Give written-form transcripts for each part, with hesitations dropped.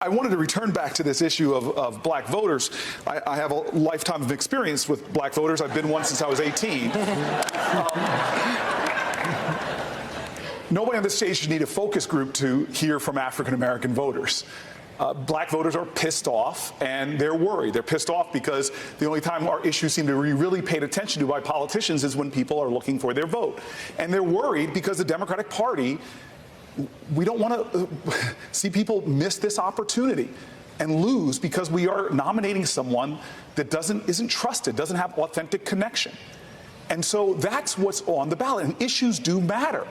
I wanted to return back to this issue of black voters. I have a lifetime of experience with black voters. I've been one since I was 18. Nobody on this stage should need a focus group to hear from African-American voters. Black voters are pissed off and they're worried. They're pissed off because the only time our issues seem to be really paid attention to by politicians is when people are looking for their vote. And they're worried because the Democratic Party, we don't want to see people miss this opportunity and lose because we are nominating someone that isn't trusted, doesn't have authentic connection. And so that's what's on the ballot, and issues do matter.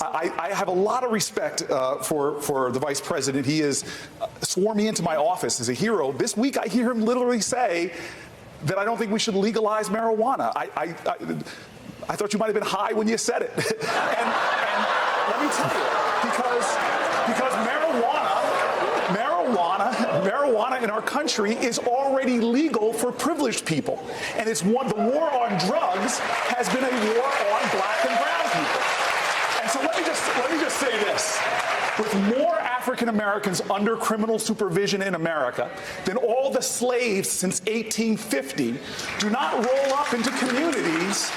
I have a lot of respect for the vice president. He has sworn me into my office as a hero. This week I hear him literally say that I don't think we should legalize marijuana. I thought you might have been high when you said it. and let me tell you, because marijuana in our country is already legal for privileged people. And the war on drugs has been a war on black and brown people. And so let me just say this. With more African Americans under criminal supervision in America than all the slaves since 1850, do not roll up into communities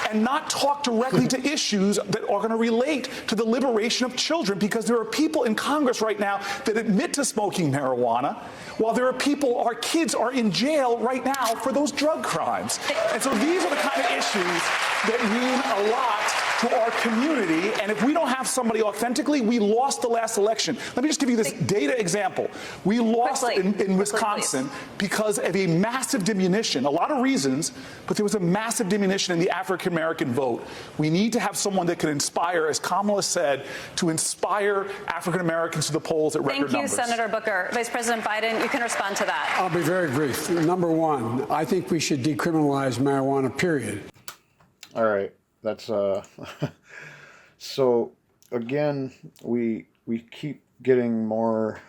and not talk directly to issues that are going to relate to the liberation of children, because there are people in Congress right now that admit to smoking marijuana, while there are people, our kids are in jail right now for those drug crimes. And so these are the kind of issues that mean a lot to our community, and if we don't have somebody authentically, we lost the last election. Let me just give you this data example. We lost in Wisconsin because of a massive diminution, a lot of reasons, but there was a massive diminution in the African-American vote. We need to have someone that can inspire, as Kamala said, to inspire African-Americans to the polls at record numbers. Thank you, Senator Booker. Vice President Biden, you can respond to that. I'll be very brief. Number one, I think we should decriminalize marijuana, period. All right. That's so again, we keep getting more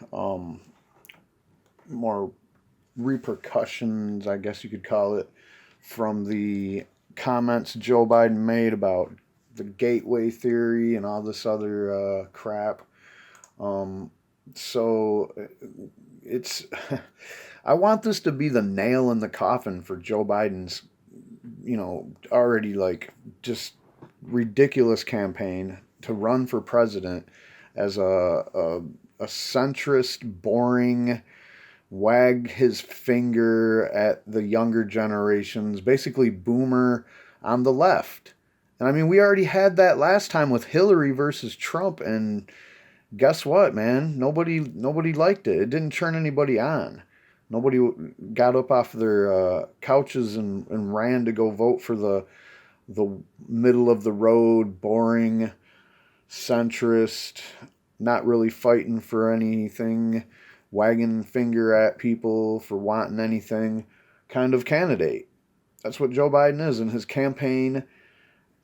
repercussions, I guess you could call it, from the comments Joe Biden made about the gateway theory and all this other crap. So it's I want this to be the nail in the coffin for Joe Biden's already just ridiculous campaign to run for president as a centrist, boring, wag his finger at the younger generations, basically boomer on the left. And I mean, we already had that last time with Hillary versus Trump, and guess what, man? Nobody liked it. It didn't turn anybody on. Nobody got up off their couches and ran to go vote for the middle of the road, boring, centrist, not really fighting for anything, wagging finger at people for wanting anything kind of candidate. That's what Joe Biden is, and his campaign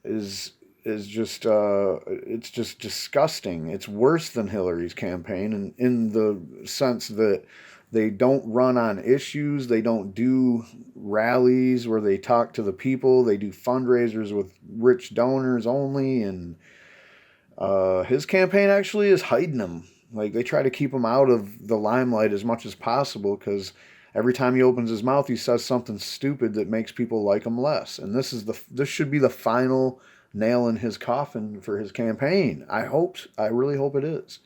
is just it's just disgusting. It's worse than Hillary's campaign, and in the sense that they don't run on issues. They don't do rallies where they talk to the people. They do fundraisers with rich donors only. And his campaign actually is hiding him. Like, they try to keep him out of the limelight as much as possible, because every time he opens his mouth, he says something stupid that makes people like him less. And this should be the final nail in his coffin for his campaign. I really hope it is.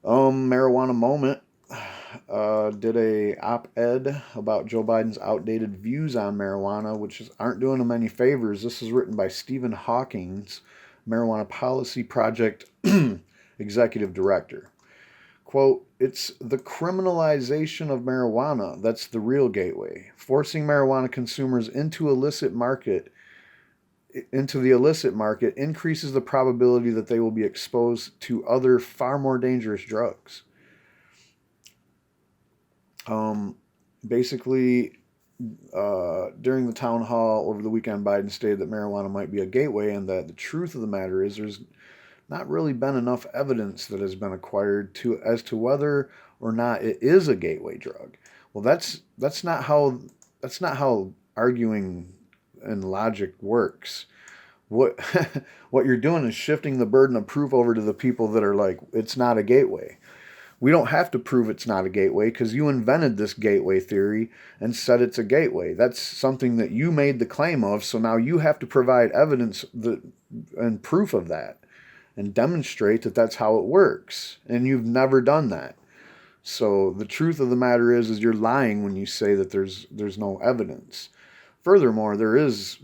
Marijuana Moment did a op-ed about Joe Biden's outdated views on marijuana, which aren't doing him any favors. This is written by Stephen Hawkins, Marijuana Policy Project Executive Director. Quote, "It's the criminalization of marijuana that's the real gateway. Forcing marijuana consumers into the illicit market increases the probability that they will be exposed to other far more dangerous drugs." Basically, during the town hall over the weekend, Biden stated that marijuana might be a gateway, and that the truth of the matter is there's not really been enough evidence that has been acquired as to whether or not it is a gateway drug. Well, that's not how arguing and logic works. What what you're doing is shifting the burden of proof over to the people that are like, it's not a gateway. We don't have to prove it's not a gateway because you invented this gateway theory and said it's a gateway. That's something that you made the claim of, so now you have to provide evidence and proof of that and demonstrate that that's how it works. And you've never done that. So the truth of the matter is you're lying when you say that there's no evidence. Furthermore, there is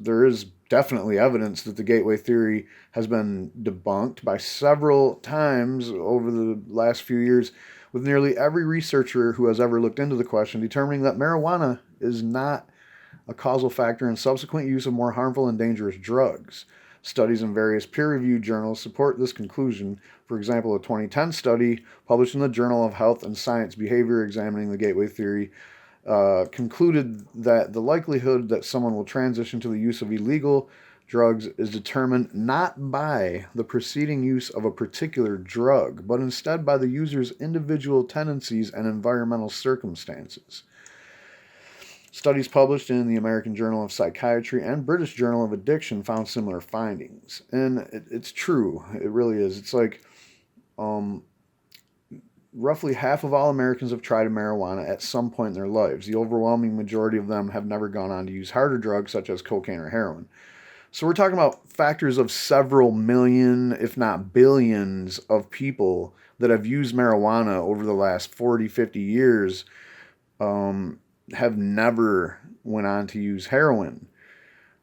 definitely evidence that the gateway theory has been debunked by several times over the last few years, with nearly every researcher who has ever looked into the question determining that marijuana is not a causal factor in subsequent use of more harmful and dangerous drugs. Studies in various peer-reviewed journals support this conclusion. For example, a 2010 study published in the Journal of Health and Science Behavior examining the gateway theory concluded that the likelihood that someone will transition to the use of illegal drugs is determined not by the preceding use of a particular drug, but instead by the user's individual tendencies and environmental circumstances. Studies published in the American Journal of Psychiatry and British Journal of Addiction found similar findings. And it's true. It really is. It's like roughly half of all Americans have tried marijuana at some point in their lives. The overwhelming majority of them have never gone on to use harder drugs such as cocaine or heroin. So we're talking about factors of several million, if not billions, of people that have used marijuana over the last 40, 50 years have never went on to use heroin.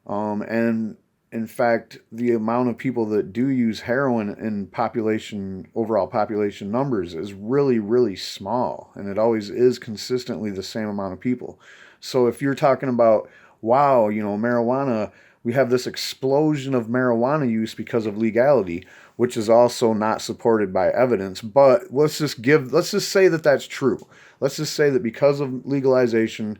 And in fact, the amount of people that do use heroin in overall population numbers is really, really small. And it always is consistently the same amount of people. So if you're talking about, wow, marijuana, we have this explosion of marijuana use because of legality, which is also not supported by evidence. But let's just say that that's true. Let's just say that because of legalization,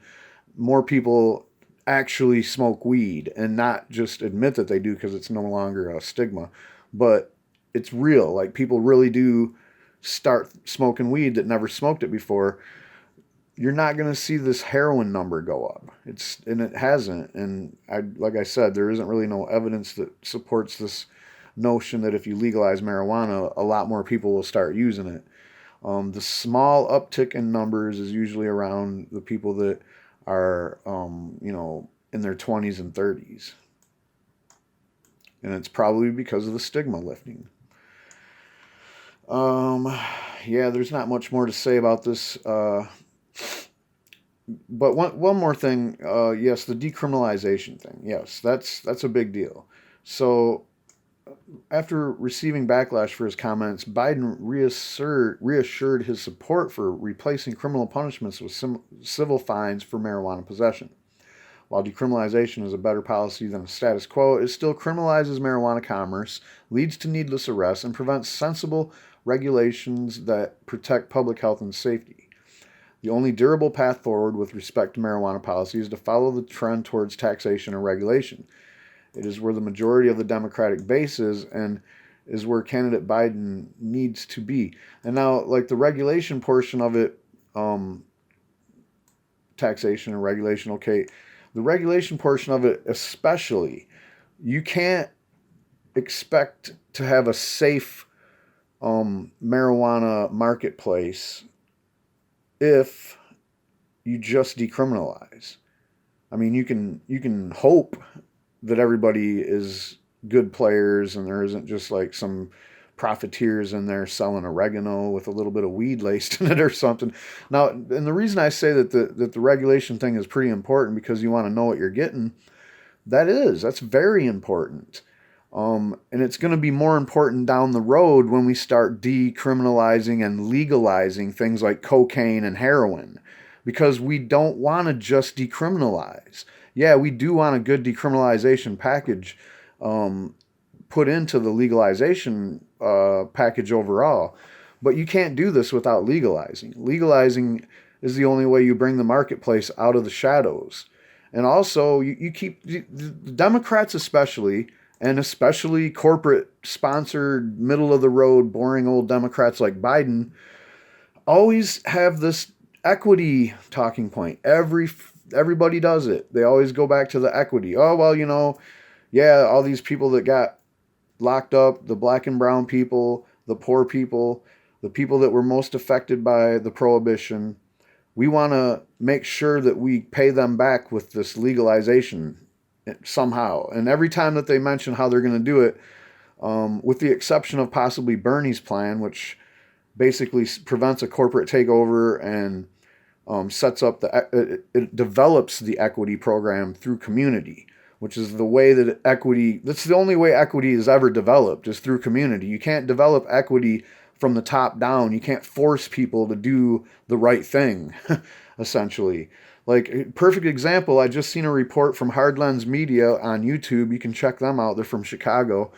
more people actually smoke weed and not just admit that they do because it's no longer a stigma, but it's real. Like, people really do start smoking weed that never smoked it before. You're not going to see this heroin number go up. And it hasn't. And like I said, there isn't really no evidence that supports this notion that if you legalize marijuana, a lot more people will start using it. The small uptick in numbers is usually around the people that are, in their 20s and 30s. And it's probably because of the stigma lifting. There's not much more to say about this. But one more thing, yes, the decriminalization thing. Yes, that's a big deal. So after receiving backlash for his comments, Biden reassured his support for replacing criminal punishments with civil fines for marijuana possession. While decriminalization is a better policy than a status quo, it still criminalizes marijuana commerce, leads to needless arrests, and prevents sensible regulations that protect public health and safety. The only durable path forward with respect to marijuana policy is to follow the trend towards taxation and regulation. It is where the majority of the Democratic base is, and is where candidate Biden needs to be. And now, like, the regulation portion of it, taxation and regulation, okay, the regulation portion of it especially, you can't expect to have a safe marijuana marketplace if you just decriminalize. I mean, you can hope that everybody is good players and there isn't just like some profiteers in there selling oregano with a little bit of weed laced in it or something. Now, and the reason I say that the regulation thing is pretty important because you want to know what you're getting, that's very important. And it's going to be more important down the road when we start decriminalizing and legalizing things like cocaine and heroin, because we don't want to just decriminalize. Yeah, we do want a good decriminalization package put into the legalization package overall, but you can't do this without legalizing. Legalizing is the only way you bring the marketplace out of the shadows. And also, you keep the Democrats especially, and especially corporate-sponsored, middle-of-the-road, boring old Democrats like Biden, always have this equity talking point. Everybody does it. They always go back to the equity. Oh, well, all these people that got locked up, the black and brown people, the poor people, the people that were most affected by the prohibition. We want to make sure that we pay them back with this legalization somehow. And every time that they mention how they're going to do it, with the exception of possibly Bernie's plan, which basically prevents a corporate takeover and sets up it develops the equity program through community, which is the way that equity, that's the only way equity is ever developed, is through community. You can't develop equity from the top down. You can't force people to do the right thing, essentially. Like, perfect example, I just seen a report from Hardlens Media on YouTube. You can check them out. They're from Chicago.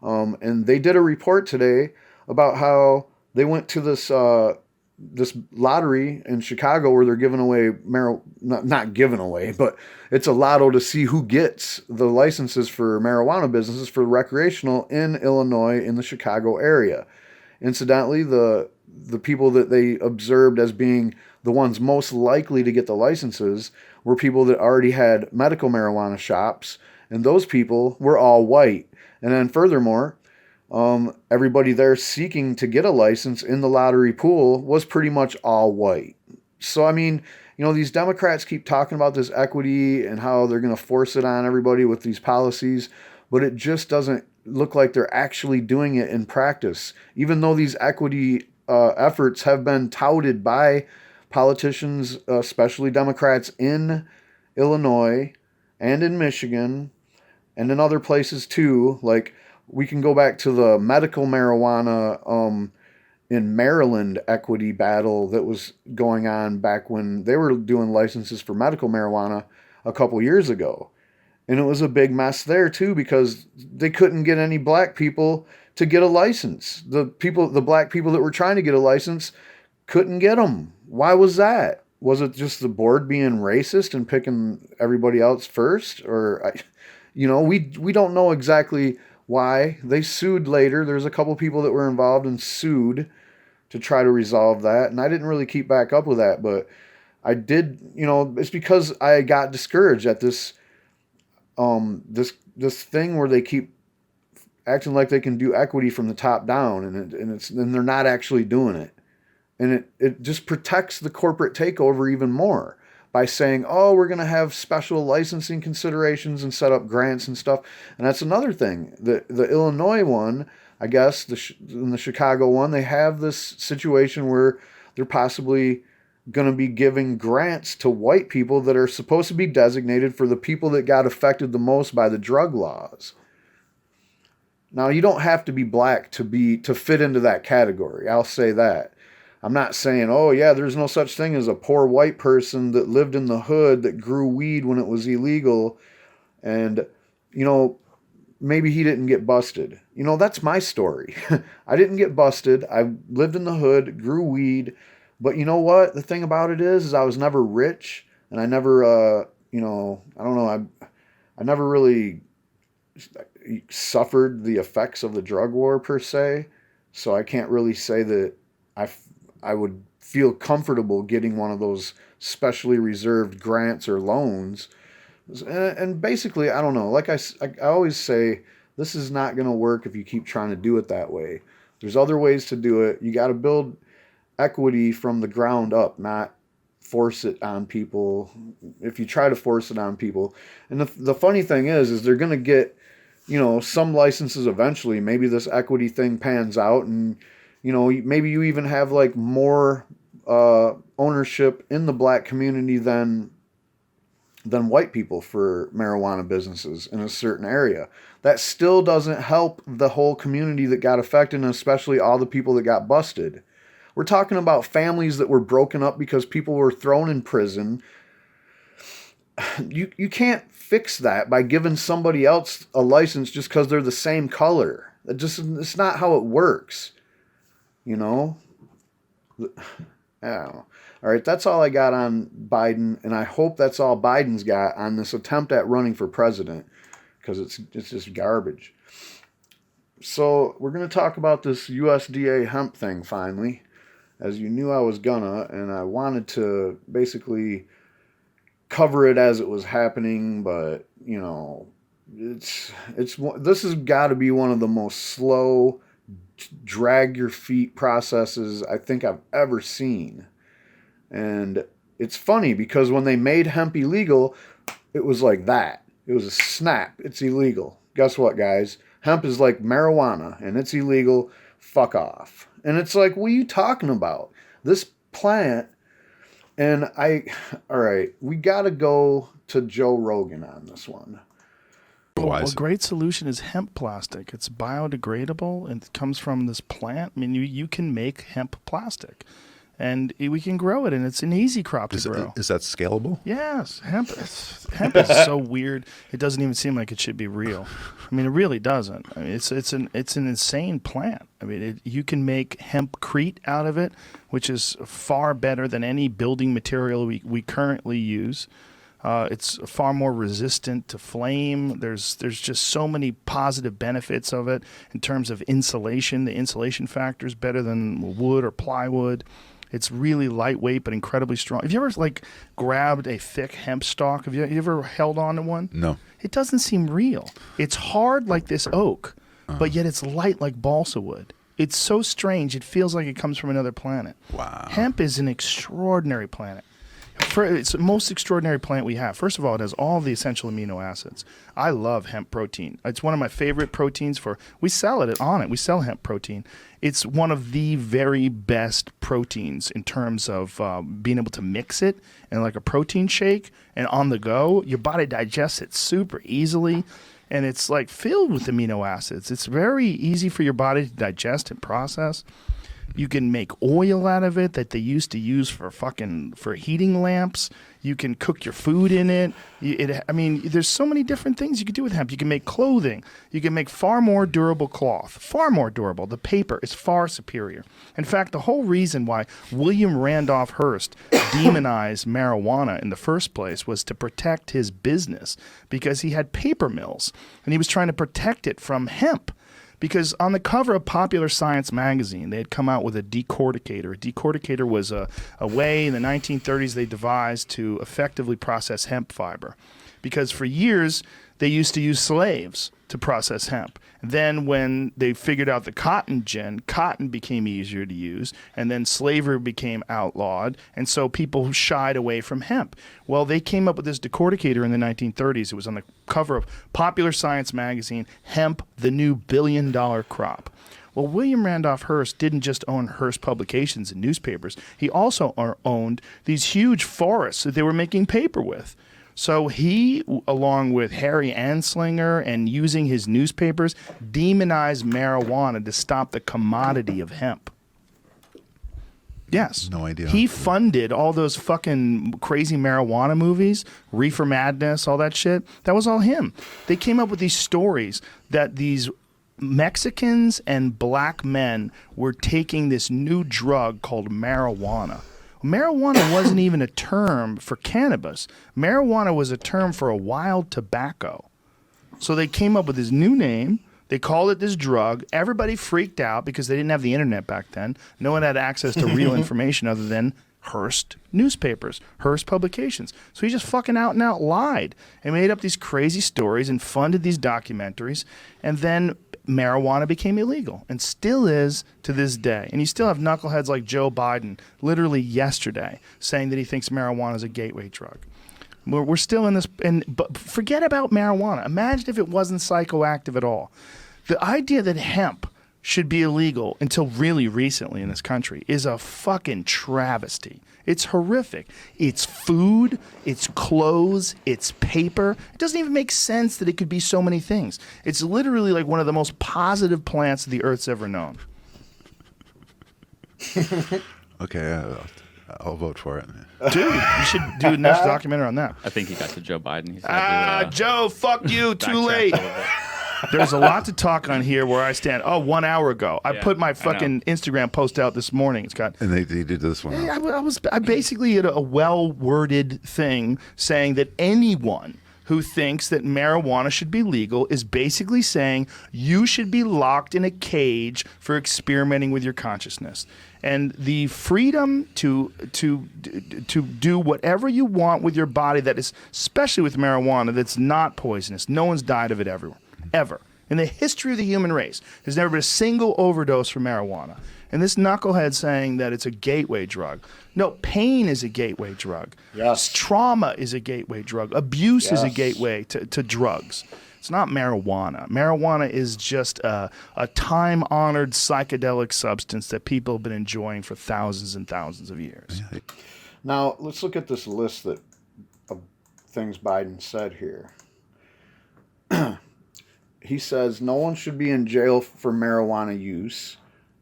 And they did a report today about how they went to this lottery in Chicago where they're giving away not giving away, but it's a lotto to see who gets the licenses for marijuana businesses for recreational in Illinois in the Chicago area. Incidentally, the people that they observed as being the ones most likely to get the licenses were people that already had medical marijuana shops, and those people were all white. And then furthermore, everybody there seeking to get a license in the lottery pool was pretty much all white. So, I mean, you know, these Democrats keep talking about this equity and how they're going to force it on everybody with these policies, but it just doesn't look like they're actually doing it in practice, even though these equity efforts have been touted by politicians, especially Democrats in Illinois and in Michigan and in other places too. Like, we can go back to the medical marijuana in Maryland equity battle that was going on back when they were doing licenses for medical marijuana a couple years ago. And it was a big mess there too, because they couldn't get any black people to get a license. The black people that were trying to get a license couldn't get them. Why was that? Was it just the board being racist and picking everybody else first? Or, we don't know exactly why. They sued later. There's a couple people that were involved and sued to try to resolve that. And I didn't really keep back up with that, but I did, it's because I got discouraged at this this thing where they keep acting like they can do equity from the top down, and they're not actually doing it. And it just protects the corporate takeover even more by saying, oh, we're going to have special licensing considerations and set up grants and stuff. And that's another thing. The Illinois one, I guess, in the Chicago one, they have this situation where they're possibly going to be giving grants to white people that are supposed to be designated for the people that got affected the most by the drug laws. Now, you don't have to be black to fit into that category. I'll say that. I'm not saying, oh yeah, there's no such thing as a poor white person that lived in the hood that grew weed when it was illegal, and maybe he didn't get busted. That's my story. I didn't get busted. I lived in the hood, grew weed. But you know what? The thing about it is I was never rich, and I never, I never really suffered the effects of the drug war per se. So I can't really say that I would feel comfortable getting one of those specially reserved grants or loans. And basically, I don't know. Like I always say, this is not going to work if you keep trying to do it that way. There's other ways to do it. You got to build equity from the ground up, not force it on people. If you try to force it on people, and the funny thing is they're going to get, some licenses eventually. Maybe this equity thing pans out, and maybe you even have like more ownership in the black community than white people for marijuana businesses in a certain area. That still doesn't help the whole community that got affected, and especially all the people that got busted. We're talking about families that were broken up because people were thrown in prison. You can't fix that by giving somebody else a license just because they're the same color. It's not how it works. I don't know. All right, that's all I got on Biden, and I hope that's all Biden's got on this attempt at running for president, because it's just garbage. So we're going to talk about this USDA hemp thing finally, as you knew I was gonna, and I wanted to basically cover it as it was happening, but this has got to be one of the most slow, drag your feet processes I think I've ever seen. And it's funny because when they made hemp illegal, it was like that. It was a snap. It's illegal. Guess what, guys? Hemp is like marijuana and it's illegal. Fuck off. And it's like, what are you talking about? This plant, and all right, we got to go to Joe Rogan on this one. Well, a great solution is hemp plastic. It's biodegradable and it comes from this plant. I mean, you can make hemp plastic, and we can grow it, and it's an easy crop to grow. Is that scalable? Yes, hemp is so weird. It doesn't even seem like it should be real. I mean, it really doesn't. I mean, it's an insane plant. I mean, you can make hempcrete out of it, which is far better than any building material we currently use. It's far more resistant to flame. There's just so many positive benefits of it in terms of insulation. The insulation factor is better than wood or plywood. It's really lightweight but incredibly strong. Have you ever grabbed a thick hemp stalk? Have you ever held on to one? No. It doesn't seem real. It's hard like this oak, but yet it's light like balsa wood. It's so strange. It feels like it comes from another planet. Wow. Hemp is an extraordinary planet. It's the most extraordinary plant we have. First of all, it has all the essential amino acids. I love hemp protein. It's one of my favorite proteins we sell it on it. We sell hemp protein. It's one of the very best proteins in terms of being able to mix it in like a protein shake and on the go. Your body digests it super easily. And it's like filled with amino acids. It's very easy for your body to digest and process. You can make oil out of it that they used to use for heating lamps. You can cook your food in it. There's so many different things you can do with hemp. You can make clothing. You can make far more durable cloth, far more durable. The paper is far superior. In fact, the whole reason why William Randolph Hearst demonized marijuana in the first place was to protect his business because he had paper mills and he was trying to protect it from hemp. Because on the cover of Popular Science magazine, they had come out with a decorticator. A decorticator was a way in the 1930s they devised to effectively process hemp fiber. Because for years, they used to use slaves to process hemp. Then when they figured out the cotton gin, cotton became easier to use, and then slavery became outlawed, and so people shied away from hemp. Well, they came up with this decorticator in the 1930s. It was on the cover of Popular Science magazine, Hemp, the New Billion-Dollar Crop. Well, William Randolph Hearst didn't just own Hearst Publications and newspapers. He also owned these huge forests that they were making paper with. So he, along with Harry Anslinger and using his newspapers, demonized marijuana to stop the commodity of hemp. Yes. No idea. He funded all those fucking crazy marijuana movies, Reefer Madness, all that shit. That was all him. They came up with these stories that these Mexicans and black men were taking this new drug called marijuana. Marijuana wasn't even a term for cannabis. Marijuana was a term for a wild tobacco. So they came up with this new name. They called it this drug. Everybody freaked out because they didn't have the internet back then. No one had access to real information other than Hearst newspapers, Hearst publications. So he just fucking out and out lied and made up these crazy stories and funded these documentaries. And then marijuana became illegal and still is to this day. And you still have knuckleheads like Joe Biden literally yesterday saying that he thinks marijuana is a gateway drug. We're still in this, but forget about marijuana. Imagine if it wasn't psychoactive at all. The idea that hemp should be illegal until really recently in this country is a fucking travesty. It's horrific. It's food, it's clothes, it's paper. It doesn't even make sense that it could be so many things. It's literally like one of the most positive plants the Earth's ever known. Okay, I'll vote for it. Dude, you should do a next documentary on that. I think he got to Joe Biden. He's got to, Joe, fuck you, too backtrack late. a little bit. There's a lot to talk on here where I stand. 1 hour ago. I put my fucking Instagram post out this morning. It's got... And they did this one. I basically had a well-worded thing saying that anyone who thinks that marijuana should be legal is basically saying you should be locked in a cage for experimenting with your consciousness. And the freedom to do whatever you want with your body that is, especially with marijuana, that's not poisonous. No one's died of it ever. In the history of the human race, there's never been a single overdose from marijuana. And this knucklehead saying that it's a gateway drug. No, pain is a gateway drug. Yes. Trauma is a gateway drug. Abuse is a Yes. gateway to drugs. It's not marijuana. Marijuana is just a time-honored psychedelic substance that people have been enjoying for thousands and thousands of years. Now, let's look at this list of things Biden said here. He says no one should be in jail for marijuana use,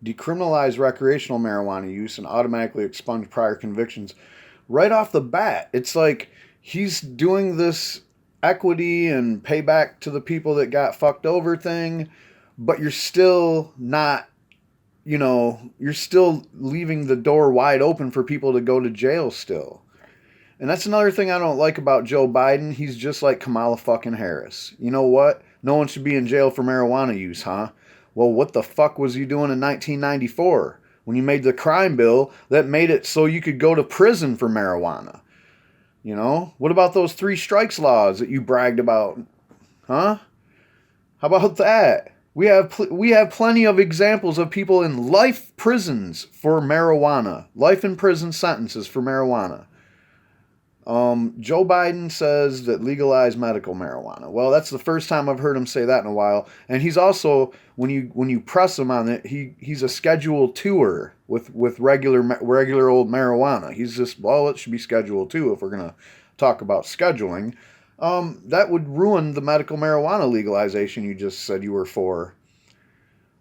decriminalize recreational marijuana use, and automatically expunge prior convictions. Right off the bat, it's like he's doing this equity and payback to the people that got fucked over thing, but you're still not, you're still leaving the door wide open for people to go to jail still. And that's another thing I don't like about Joe Biden. He's just like Kamala fucking Harris. You know what? No one should be in jail for marijuana use, huh? Well, what the fuck was you doing in 1994 when you made the crime bill that made it so you could go to prison for marijuana? What about those 3 strikes laws that you bragged about? Huh? How about that? We have plenty of examples of people in life prisons for marijuana. Life in prison sentences for marijuana. Joe Biden says that legalize medical marijuana. Well, that's the first time I've heard him say that in a while. And he's also, when you press him on it, he's a Schedule IIer with regular old marijuana. He's just, well, it should be Schedule II if we're gonna talk about scheduling. That would ruin the medical marijuana legalization you just said you were for.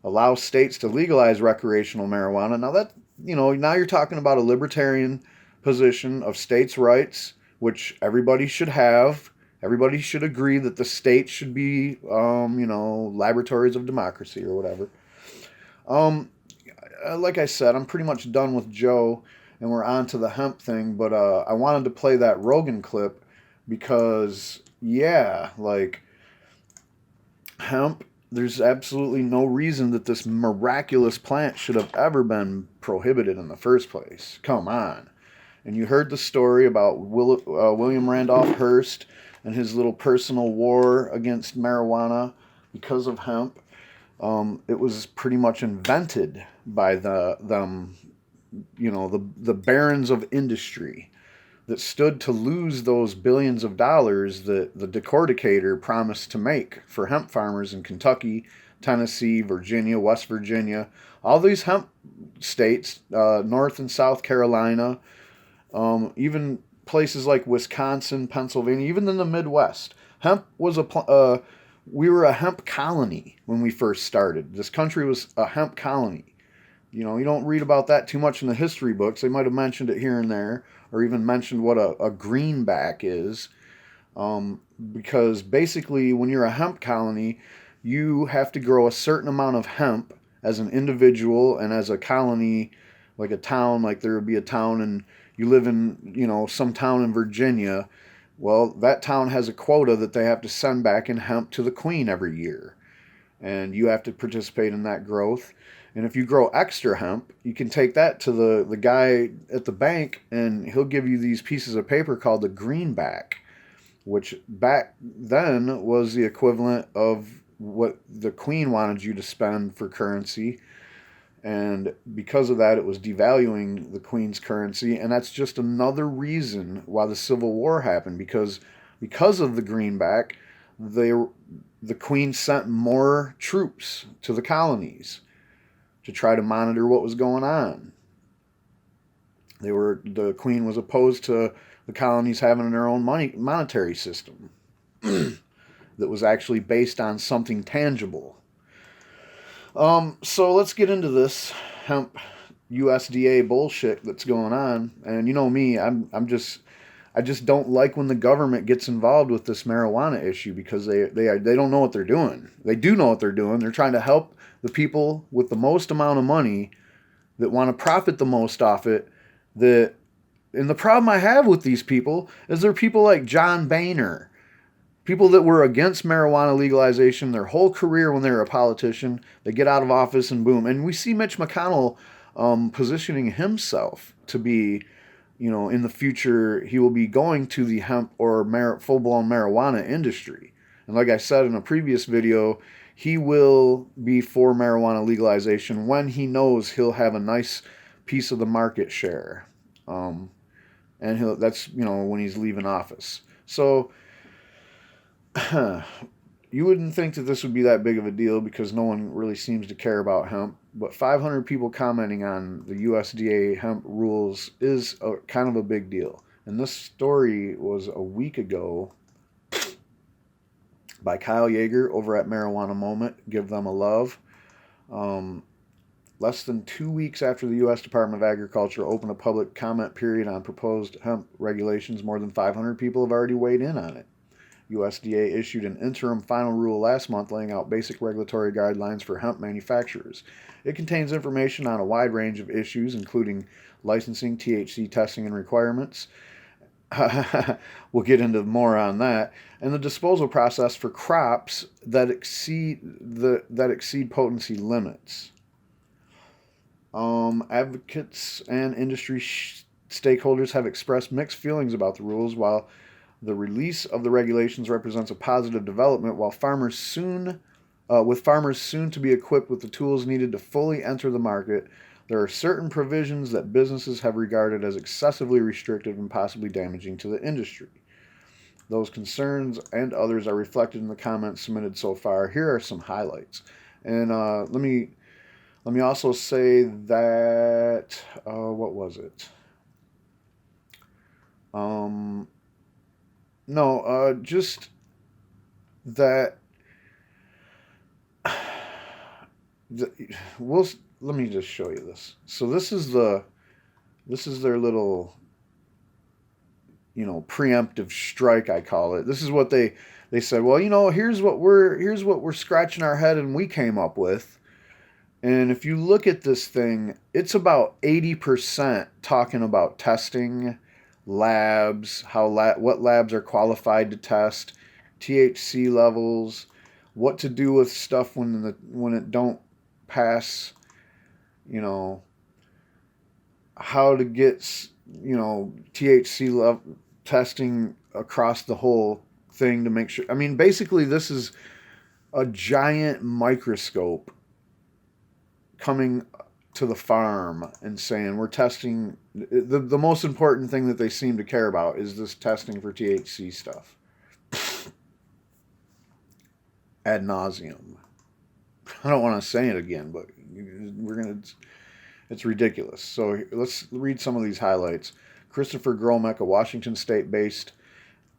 Allow states to legalize recreational marijuana. Now that now you're talking about a libertarian position of states' rights, which everybody should have. Everybody should agree that the states should be, laboratories of democracy or whatever. Like I said, I'm pretty much done with Joe, and we're on to the hemp thing, but I wanted to play that Rogan clip because, hemp, there's absolutely no reason that this miraculous plant should have ever been prohibited in the first place. Come on. And you heard the story about William Randolph Hearst and his little personal war against marijuana because of hemp. It was pretty much invented by the barons of industry that stood to lose those billions of dollars that the decorticator promised to make for hemp farmers in Kentucky, Tennessee, Virginia, West Virginia, all these hemp states, North and South Carolina, even places like Wisconsin, Pennsylvania, even in the Midwest. Hemp was we were a hemp colony when we first started. This country was a hemp colony. You don't read about that too much in the history books. They might have mentioned it here and there, or even mentioned what a greenback is. Because basically, when you're a hemp colony, you have to grow a certain amount of hemp as an individual and as a colony, like a town, like there would be a town and you live in, some town in Virginia. Well, that town has a quota that they have to send back in hemp to the queen every year. And you have to participate in that growth. And if you grow extra hemp, you can take that to the guy at the bank and he'll give you these pieces of paper called the greenback, which back then was the equivalent of what the queen wanted you to spend for currency. And because of that, it was devaluing the queen's currency. And that's just another reason why the Civil War happened. Because of the greenback, the queen sent more troops to the colonies to try to monitor what was going on. The queen was opposed to the colonies having their own monetary system that was actually based on something tangible. So let's get into this hemp USDA bullshit that's going on. And you know me, I just don't like when the government gets involved with this marijuana issue because they don't know what they're doing. They do know what they're doing. They're trying to help the people with the most amount of money that want to profit the most off it. And the problem I have with these people is they're people like John Boehner, people that were against marijuana legalization their whole career when they were a politician. They get out of office and boom. And we see Mitch McConnell positioning himself to be, in the future, he will be going to the hemp or full-blown marijuana industry. And like I said in a previous video, he will be for marijuana legalization when he knows he'll have a nice piece of the market share. And that's, when he's leaving office. So you wouldn't think that this would be that big of a deal because no one really seems to care about hemp. But 500 people commenting on the USDA hemp rules is kind of a big deal. And this story was a week ago by Kyle Yeager over at Marijuana Moment. Give them a love. Less than 2 weeks after the U.S. Department of Agriculture opened a public comment period on proposed hemp regulations, more than 500 people have already weighed in on it. USDA issued an interim final rule last month laying out basic regulatory guidelines for hemp manufacturers. It contains information on a wide range of issues, including licensing, THC testing and requirements. We'll get into more on that. And the disposal process for crops that exceed potency limits. Advocates and industry stakeholders have expressed mixed feelings about the rules. While the release of the regulations represents a positive development, with farmers soon to be equipped with the tools needed to fully enter the market, there are certain provisions that businesses have regarded as excessively restrictive and possibly damaging to the industry. Those concerns and others are reflected in the comments submitted so far. Here are some highlights. And let me also say that, what was it? Just that, let me just show you this. So this is their little, preemptive strike, I call it. This is what they said, well, here's what we're scratching our head and we came up with. And if you look at this thing, it's about 80% talking about testing, labs, what labs are qualified to test, THC levels, what to do with stuff when it don't pass, how to get, THC level testing across the whole thing to make sure. I mean, basically this is a giant microscope coming to the farm and saying we're testing. The most important thing that they seem to care about is this testing for THC stuff ad nauseum. I don't want to say it again, but it's ridiculous. So let's read some of these highlights. Christopher Gromek, a Washington state-based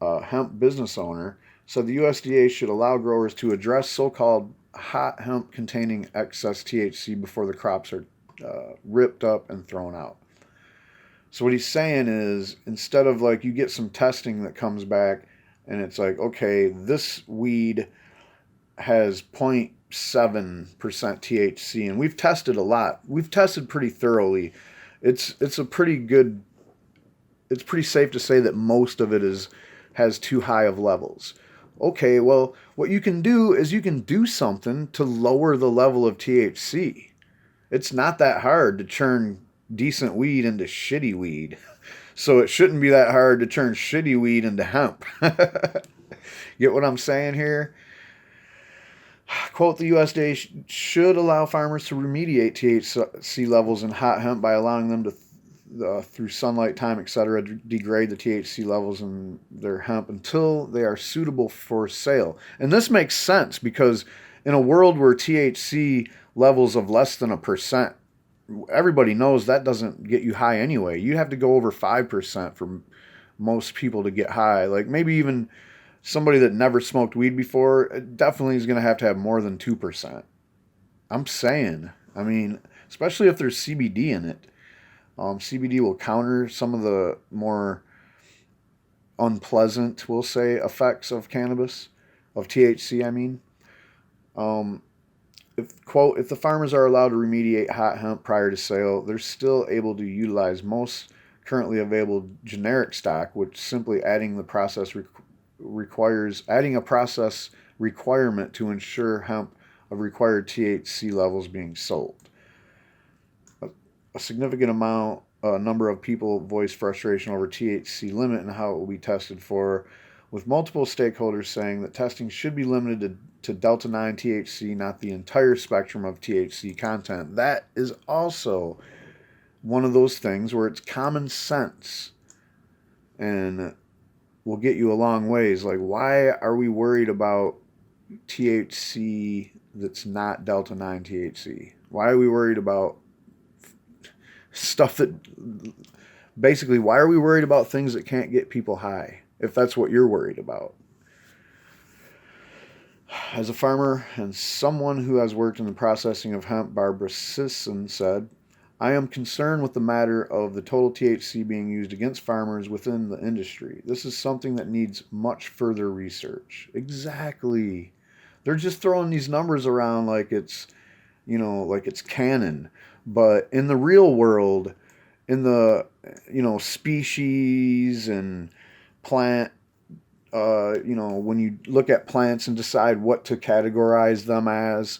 hemp business owner, said the USDA should allow growers to address so-called hot hemp containing excess THC before the crops are ripped up and thrown out. So what he's saying is, instead of you get some testing that comes back and it's like, okay, this weed has 0.7% THC, and we've tested a lot. We've tested pretty thoroughly. It's pretty safe to say that most of it has too high of levels. Okay, well, what you can do is you can do something to lower the level of THC. It's not that hard to churn decent weed into shitty weed. So it shouldn't be that hard to turn shitty weed into hemp. Get what I'm saying here? Quote, the USDA should allow farmers to remediate THC levels in hot hemp by allowing them to, through sunlight, time, etc., degrade the THC levels in their hemp until they are suitable for sale. And this makes sense because in a world where THC levels of less than 1%, everybody knows that doesn't get you high anyway. You have to go over 5% for most people to get high. Maybe even somebody that never smoked weed before definitely is going to have more than 2%. I'm saying, especially if there's CBD in it. CBD will counter some of the more unpleasant, we'll say, effects of cannabis, of THC, If the farmers are allowed to remediate hot hemp prior to sale, they're still able to utilize most currently available generic stock, which simply adding a process requirement to ensure hemp of required THC levels being sold. A significant number of people voiced frustration over THC limit and how it will be tested for, with multiple stakeholders saying that testing should be limited to Delta 9 THC, not the entire spectrum of THC content. That is also one of those things where it's common sense and will get you a long ways. Like, why are we worried about THC that's not Delta 9 THC? Why are we worried about stuff that... Basically, why are we worried about things that can't get people high, if that's what you're worried about? As a farmer and someone who has worked in the processing of hemp, Barbara Sisson said, I am concerned with the matter of the total THC being used against farmers within the industry. This is something that needs much further research. Exactly. They're just throwing these numbers around like it's, like it's canon. But in the real world, in the, species and plant, when you look at plants and decide what to categorize them as,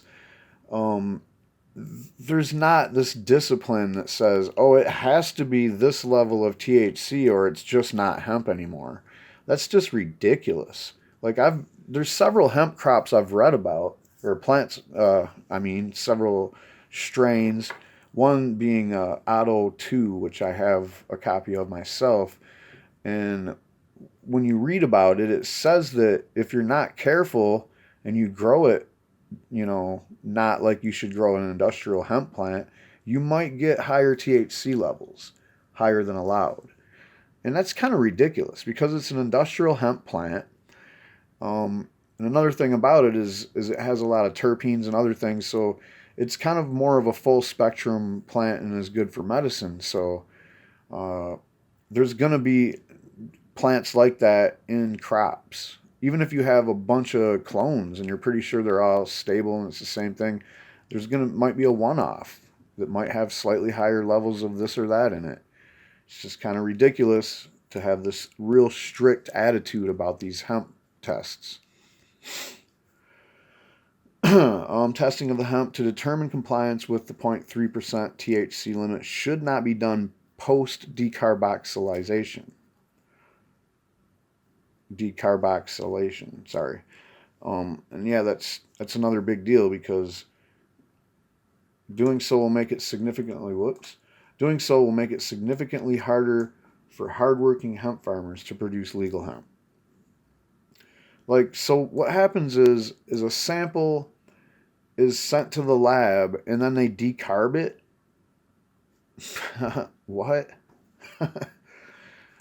there's not this discipline that says, oh, it has to be this level of THC or it's just not hemp anymore. That's just ridiculous. Like there's several hemp crops I've read about, or plants, several strains, one being Otto 2, which I have a copy of myself. And when you read about it, it says that if you're not careful and you grow it, not like you should grow an industrial hemp plant, you might get higher THC levels, higher than allowed. And that's kind of ridiculous because it's an industrial hemp plant. And another thing about it is it has a lot of terpenes and other things, so it's kind of more of a full spectrum plant and is good for medicine. So there's going to be plants like that in crops. Even if you have a bunch of clones and you're pretty sure they're all stable and it's the same thing, might be a one-off that might have slightly higher levels of this or that in it. It's just kind of ridiculous to have this real strict attitude about these hemp tests. Testing of the hemp to determine compliance with the 0.3% THC limit should not be done post-decarboxylation. Sorry. And yeah, that's another big deal because doing so will make it significantly harder for hardworking hemp farmers to produce legal hemp. Like, so what happens is a sample is sent to the lab and then they decarb it. What?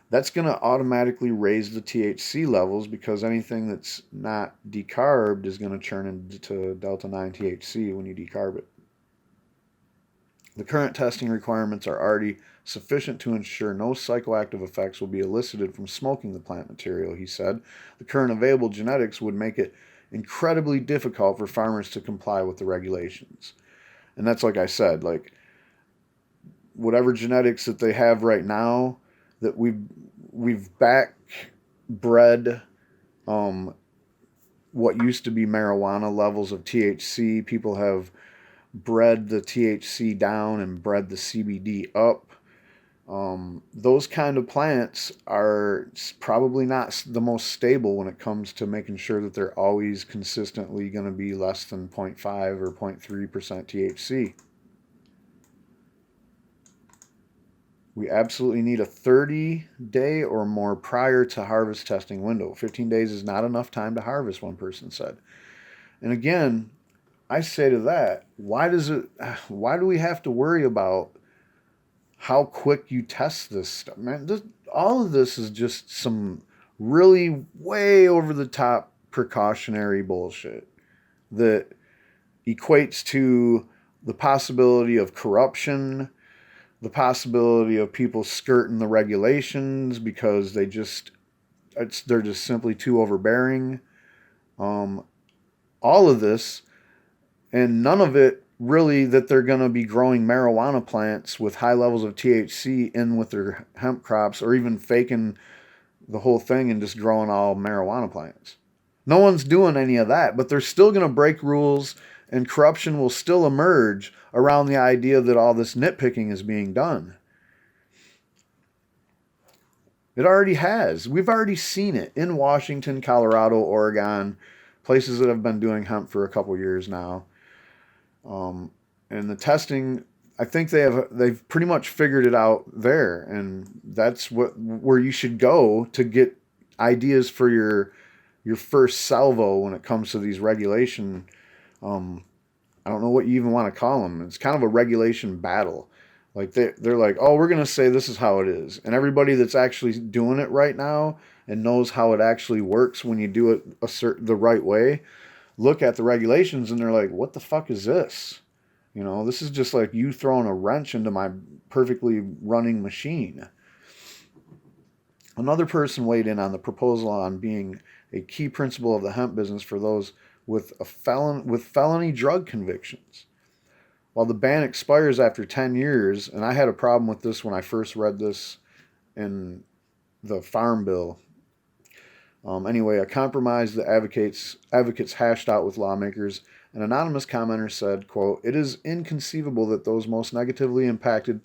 That's going to automatically raise the THC levels because anything that's not decarbed is going to turn into Delta 9 THC when you decarb it. The current testing requirements are already sufficient to ensure no psychoactive effects will be elicited from smoking the plant material, he said. The current available genetics would make it incredibly difficult for farmers to comply with the regulations. And that's like I said, like whatever genetics that they have right now, that we've backbred what used to be marijuana levels of THC. People have bred the THC down and bred the CBD up. Those kind of plants are probably not the most stable when it comes to making sure that they're always consistently going to be less than 0.5 or 0.3% THC. We absolutely need a 30-day or more prior to harvest testing window. 15 days is not enough time to harvest, one person said. And again, I say to that, why do we have to worry about how quick you test this stuff? Man, all of this is just some really way over the top precautionary bullshit that equates to the possibility of corruption, the possibility of people skirting the regulations because they're just simply too overbearing. All of this, and none of it really that they're going to be growing marijuana plants with high levels of THC in with their hemp crops, or even faking the whole thing and just growing all marijuana plants. No one's doing any of that, but they're still going to break rules, and corruption will still emerge around the idea that all this nitpicking is being done. It already has. We've already seen it in Washington, Colorado, Oregon, places that have been doing hemp for a couple years now. And the testing, I think they've pretty much figured it out there, and that's where you should go to get ideas for your first salvo when it comes to these regulation. I don't know what you even want to call them. It's kind of a regulation battle. Like they're like, oh, we're gonna say this is how it is, and everybody that's actually doing it right now and knows how it actually works when you do it the right way, look at the regulations and they're like, what the fuck is this? You know, this is just like you throwing a wrench into my perfectly running machine. Another person weighed in on the proposal on being a key principle of the hemp business for those with felony drug convictions. While the ban expires after 10 years, and I had a problem with this when I first read this in the Farm Bill. Anyway, a compromise that advocates hashed out with lawmakers. An anonymous commenter said, quote, "It is inconceivable that those most negatively impacted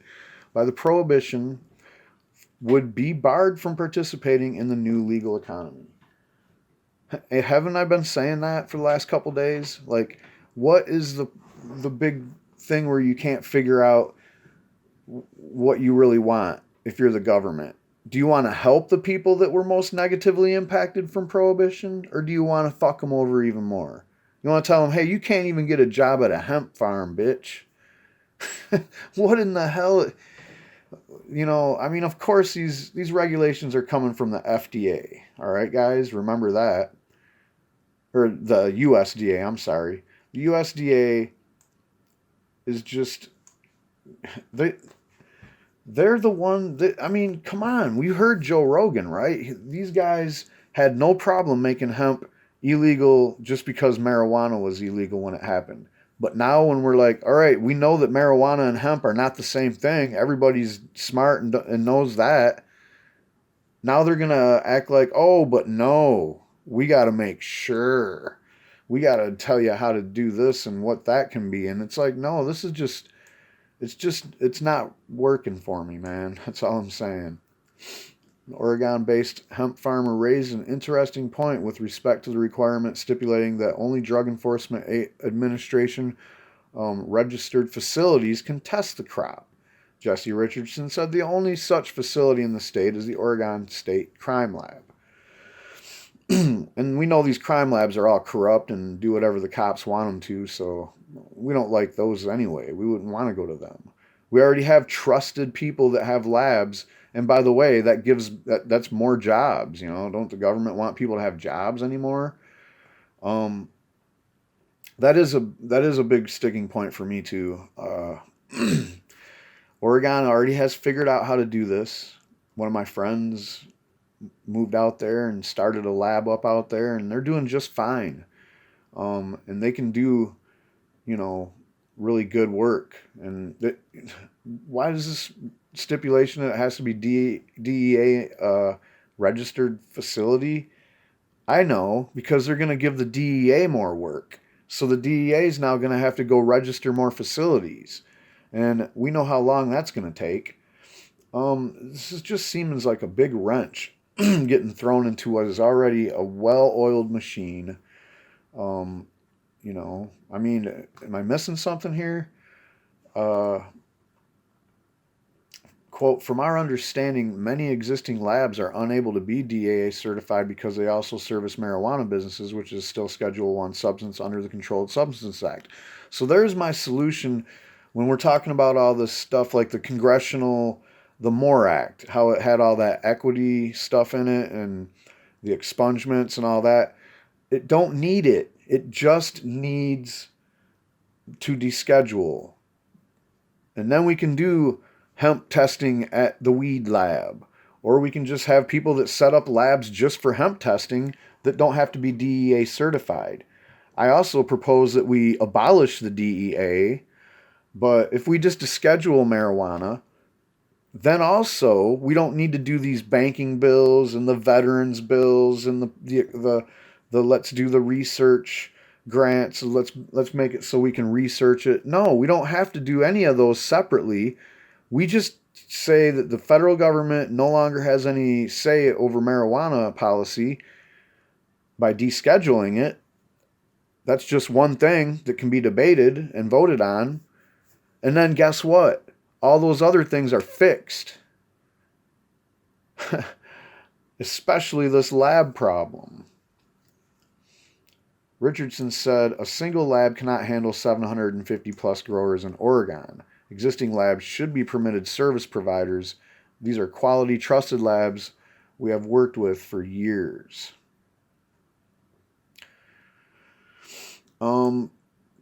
by the prohibition would be barred from participating in the new legal economy." Hey, haven't I been saying that for the last couple days? Like, what is the big thing where you can't figure out what you really want if you're the government? Do you want to help the people that were most negatively impacted from prohibition, or do you want to fuck them over even more? You want to tell them, hey, you can't even get a job at a hemp farm, bitch. What in the hell? You know, I mean, of course, these regulations are coming from the FDA. All right, guys, remember that. Or the USDA, I'm sorry. The USDA is just, they're the one that, I mean, come on. We heard Joe Rogan, right? These guys had no problem making hemp illegal just because marijuana was illegal when it happened. But now when we're like, all right, we know that marijuana and hemp are not the same thing. Everybody's smart and knows that. Now they're going to act like, oh, but no, we got to make sure. We got to tell you how to do this and what that can be. And it's like, no, this is just, it's not working for me, man. That's all I'm saying. An Oregon-based hemp farmer raised an interesting point with respect to the requirement stipulating that only Drug Enforcement Administration registered facilities can test the crop. Jesse Richardson said the only such facility in the state is the Oregon State Crime Lab. And we know these crime labs are all corrupt and do whatever the cops want them to, so we don't like those anyway. We wouldn't want to go to them. We already have trusted people that have labs, and by the way, that's more jobs. You know, don't the government want people to have jobs anymore? That is a big sticking point for me too. Oregon already has figured out how to do this. One of my friends moved out there and started a lab up out there, and they're doing just fine. And they can do, you know, really good work. And why does this stipulation that it has to be DEA registered facility? I know, because they're going to give the DEA more work. So the DEA is now going to have to go register more facilities. And we know how long that's going to take. This just seems like a big wrench getting thrown into what is already a well-oiled machine. You know, I mean, am I missing something here? Quote, "From our understanding, many existing labs are unable to be DEA certified because they also service marijuana businesses, which is still Schedule 1 substance under the Controlled Substances Act." So there's my solution when we're talking about all this stuff like the MORE Act, how it had all that equity stuff in it and the expungements and all that. It don't need it. It just needs to deschedule. And then we can do hemp testing at the weed lab. Or we can just have people that set up labs just for hemp testing that don't have to be DEA certified. I also propose that we abolish the DEA, but if we just deschedule marijuana, then also we don't need to do these banking bills and the veterans bills and the let's do the research grants. Let's make it so we can research it. No, we don't have to do any of those separately. We just say that the federal government no longer has any say over marijuana policy by descheduling it. That's just one thing that can be debated and voted on. And then guess what? All those other things are fixed. Especially this lab problem. Richardson said, a single lab cannot handle 750 plus growers in Oregon. Existing labs should be permitted service providers. These are quality, trusted labs we have worked with for years.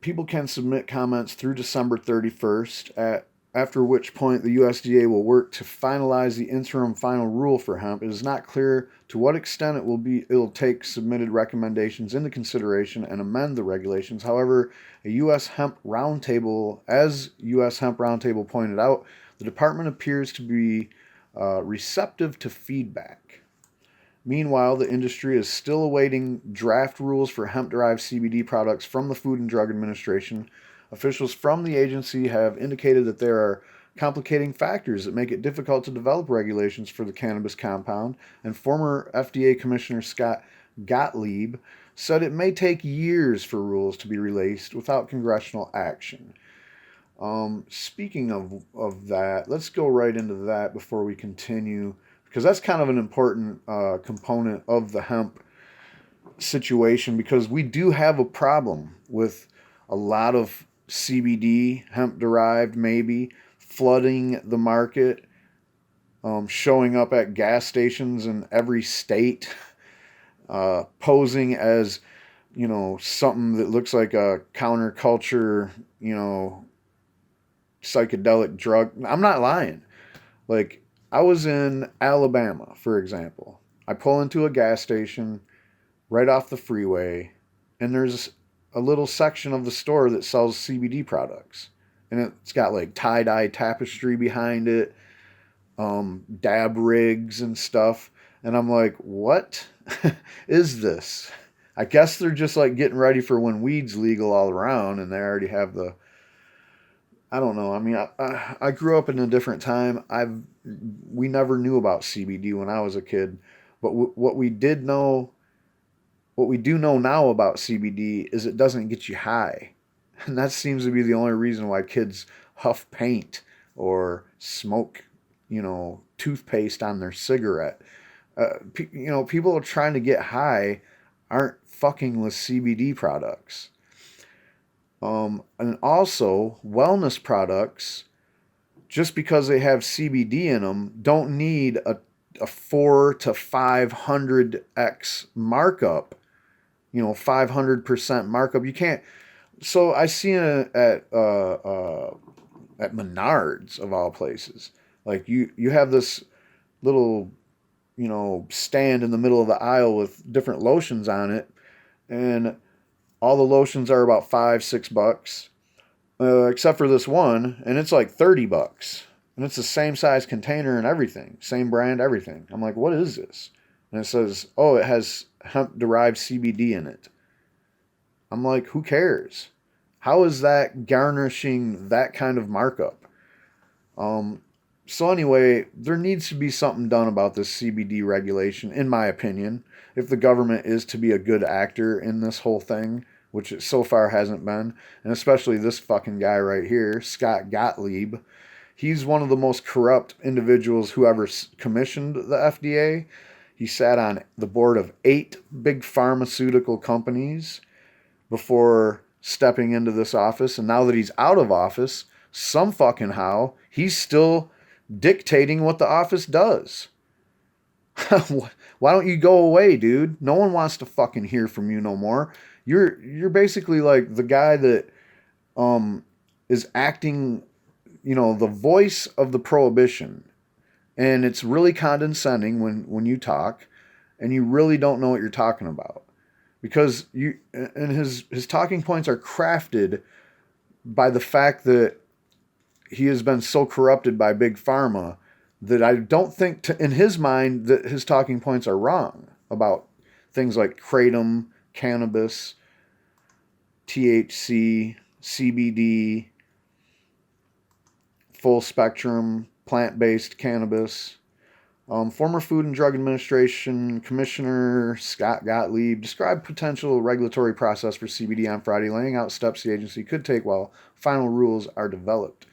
People can submit comments through December 31st, after which point the USDA will work to finalize the interim final rule for hemp. It is not clear to what extent it'll take submitted recommendations into consideration and amend the regulations. However, as U.S. Hemp Roundtable pointed out, the department appears to be receptive to feedback. Meanwhile, the industry is still awaiting draft rules for hemp-derived CBD products from the Food and Drug Administration. Officials from the agency have indicated that there are complicating factors that make it difficult to develop regulations for the cannabis compound, and former FDA Commissioner Scott Gottlieb said it may take years for rules to be released without congressional action. Speaking of that, let's go right into that before we continue, because that's kind of an important component of the hemp situation, because we do have a problem with a lot of CBD, hemp-derived maybe, flooding the market, showing up at gas stations in every state, posing as, something that looks like a counterculture, psychedelic drug. I'm not lying. Like, I was in Alabama, for example. I pull into a gas station right off the freeway, and there's a little section of the store that sells CBD products. And it's got like tie-dye tapestry behind it, dab rigs and stuff. And I'm like, what is this? I guess they're just like getting ready for when weed's legal all around, and they already have I don't know. I mean, I grew up in a different time. We never knew about CBD when I was a kid, but what we do know now about CBD is it doesn't get you high, and that seems to be the only reason why kids huff paint or smoke, toothpaste on their cigarette. People are trying to get high aren't fucking with CBD products. And also, wellness products, just because they have CBD in them, don't need a 400 to 500x markup, 500% markup. You can't. So I see it at Menards, of all places. Like, you have this little, stand in the middle of the aisle with different lotions on it, and all the lotions are about $5-6, except for this one, and it's like $30, and it's the same size container and everything, same brand, everything. I'm like, what is this? And it says, oh, it has hemp-derived CBD in it. I'm like, who cares? How is that garnishing that kind of markup? So anyway, there needs to be something done about this CBD regulation, in my opinion, if the government is to be a good actor in this whole thing, which it so far hasn't been, and especially this fucking guy right here, Scott Gottlieb. He's one of the most corrupt individuals who ever commissioned the FDA. He sat on the board of 8 big pharmaceutical companies before stepping into this office, and now that he's out of office, some fucking how, he's still dictating what the office does. Why don't you go away, dude? No one wants to fucking hear from you no more. You're basically like the guy that is acting, the voice of the prohibition, and it's really condescending when you talk, and you really don't know what you're talking about, because his talking points are crafted by the fact that he has been so corrupted by big pharma that I don't think, in his mind, that his talking points are wrong about things like kratom, cannabis, THC, CBD, full spectrum, plant-based cannabis. Former Food and Drug Administration Commissioner Scott Gottlieb described potential regulatory process for CBD on Friday, laying out steps the agency could take while final rules are developed.